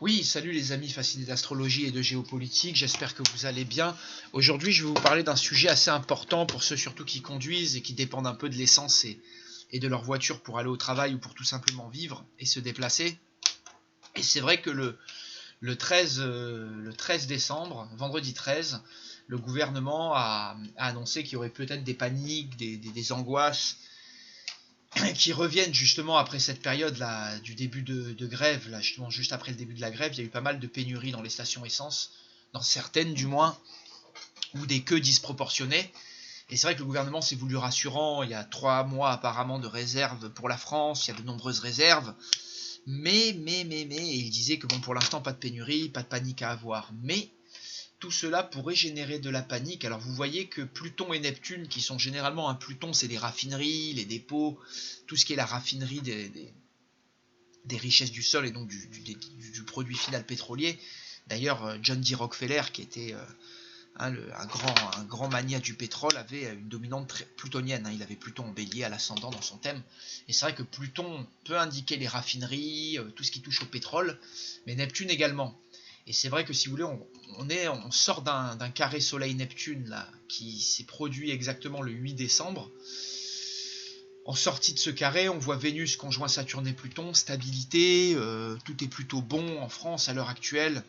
Oui, salut les amis fascinés d'astrologie et de géopolitique, j'espère que vous allez bien. Aujourd'hui, je vais vous parler d'un sujet assez important pour ceux surtout qui conduisent et qui dépendent un peu de l'essence et de leur voiture pour aller au travail ou pour tout simplement vivre et se déplacer. Et c'est vrai que le 13 décembre, vendredi 13, le gouvernement a annoncé qu'il y aurait peut-être des paniques, des angoisses qui reviennent justement après cette période là du début de grève, là justement juste après le début de la grève, il y a eu pas mal de pénuries dans les stations essence, dans certaines du moins, ou des queues disproportionnées. Et c'est vrai que le gouvernement s'est voulu rassurant, il y a 3 mois apparemment de réserve pour la France, il y a de nombreuses réserves, mais il disait que bon, pour l'instant pas de pénurie, pas de panique à avoir, mais tout cela pourrait générer de la panique. Alors vous voyez que Pluton et Neptune, qui sont généralement, un Pluton c'est les raffineries, les dépôts, tout ce qui est la raffinerie des richesses du sol et donc du produit final pétrolier. D'ailleurs John D. Rockefeller, qui était un grand mania du pétrole, avait une dominante plutonienne, il avait Pluton en bélier à l'ascendant dans son thème, et c'est vrai que Pluton peut indiquer les raffineries, tout ce qui touche au pétrole, mais Neptune également. Et c'est vrai que si vous voulez, on sort d'un carré Soleil-Neptune là, qui s'est produit exactement le 8 décembre. En sortie de ce carré, on voit Vénus conjoint Saturne et Pluton, stabilité, tout est plutôt bon en France à l'heure actuelle,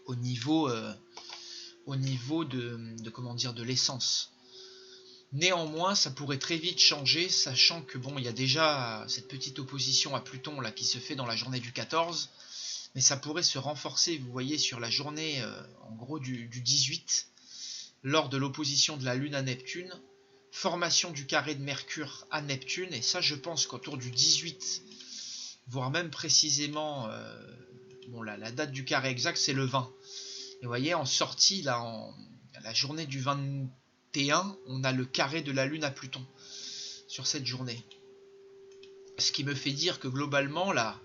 au niveau comment dire, de l'essence. Néanmoins, ça pourrait très vite changer, sachant que bon, il y a déjà cette petite opposition à Pluton là qui se fait dans la journée du 14. Mais ça pourrait se renforcer, vous voyez, sur la journée en gros du 18, lors de l'opposition de la Lune à Neptune, formation du carré de Mercure à Neptune, et ça je pense qu'autour du 18, voire même précisément, bon la date du carré exact c'est le 20. Et vous voyez, en sortie, là, la journée du 21, on a le carré de la Lune à Pluton, sur cette journée. Ce qui me fait dire que globalement, là,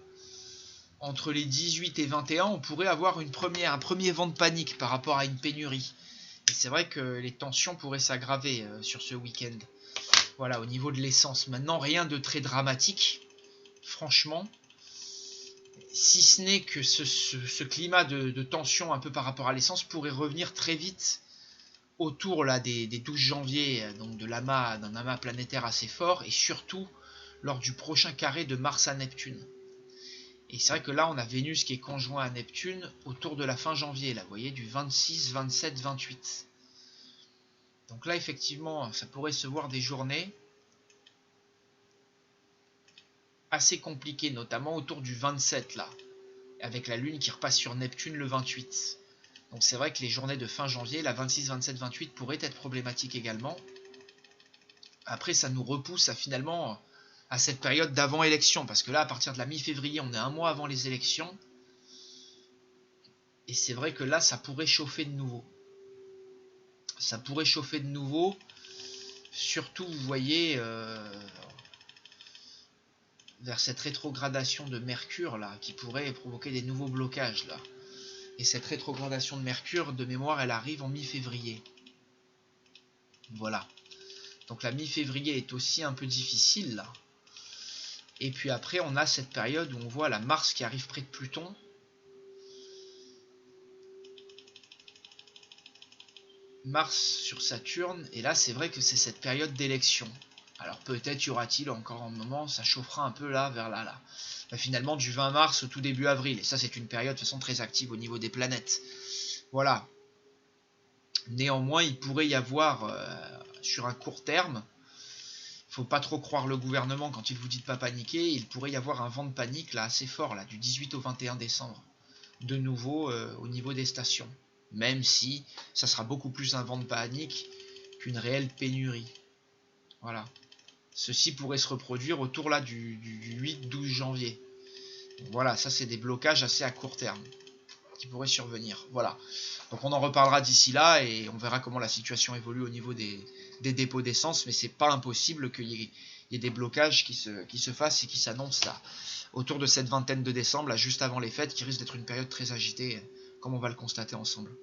entre les 18 et 21, on pourrait avoir un premier vent de panique par rapport à une pénurie. Et c'est vrai que les tensions pourraient s'aggraver sur ce week-end. Voilà, au niveau de l'essence. Maintenant, rien de très dramatique, franchement. Si ce n'est que ce climat de tension un peu par rapport à l'essence pourrait revenir très vite autour là, des 12 janvier, donc d'un amas planétaire assez fort, et surtout lors du prochain carré de Mars à Neptune. Et c'est vrai que là, on a Vénus qui est conjoint à Neptune autour de la fin janvier, là, vous voyez, du 26, 27, 28. Donc là, effectivement, ça pourrait se voir des journées assez compliquées, notamment autour du 27, là, avec la Lune qui repasse sur Neptune le 28. Donc c'est vrai que les journées de fin janvier, la 26, 27, 28, pourraient être problématiques également. Après, ça nous repousse finalement à cette période d'avant-élection, parce que là, à partir de la mi-février, on est un mois avant les élections, et c'est vrai que là, ça pourrait chauffer de nouveau. Ça pourrait chauffer de nouveau, surtout, vous voyez, vers cette rétrogradation de Mercure, là, qui pourrait provoquer des nouveaux blocages, là. Et cette rétrogradation de Mercure, de mémoire, elle arrive en mi-février. Voilà. Donc la mi-février est aussi un peu difficile, là. Et puis après, on a cette période où on voit la Mars qui arrive près de Pluton. Mars sur Saturne. Et là, c'est vrai que c'est cette période d'élection. Alors peut-être y aura-t-il encore un moment, ça chauffera un peu là, vers là. Finalement, du 20 mars au tout début avril. Et ça, c'est une période de façon très active au niveau des planètes. Voilà. Néanmoins, il pourrait y avoir, sur un court terme, faut pas trop croire le gouvernement quand il vous dit de pas paniquer, il pourrait y avoir un vent de panique là assez fort là du 18 au 21 décembre de nouveau au niveau des stations, même si ça sera beaucoup plus un vent de panique qu'une réelle pénurie. Voilà, ceci pourrait se reproduire autour là du 8-12 janvier. Donc voilà, ça c'est des blocages assez à court terme qui pourraient survenir. Voilà, donc on en reparlera d'ici là et on verra comment la situation évolue au niveau des dépôts d'essence, mais c'est pas impossible qu'il y ait des blocages qui se fassent et qui s'annoncent là autour de cette vingtaine de décembre, là juste avant les fêtes, qui risque d'être une période très agitée, comme on va le constater ensemble.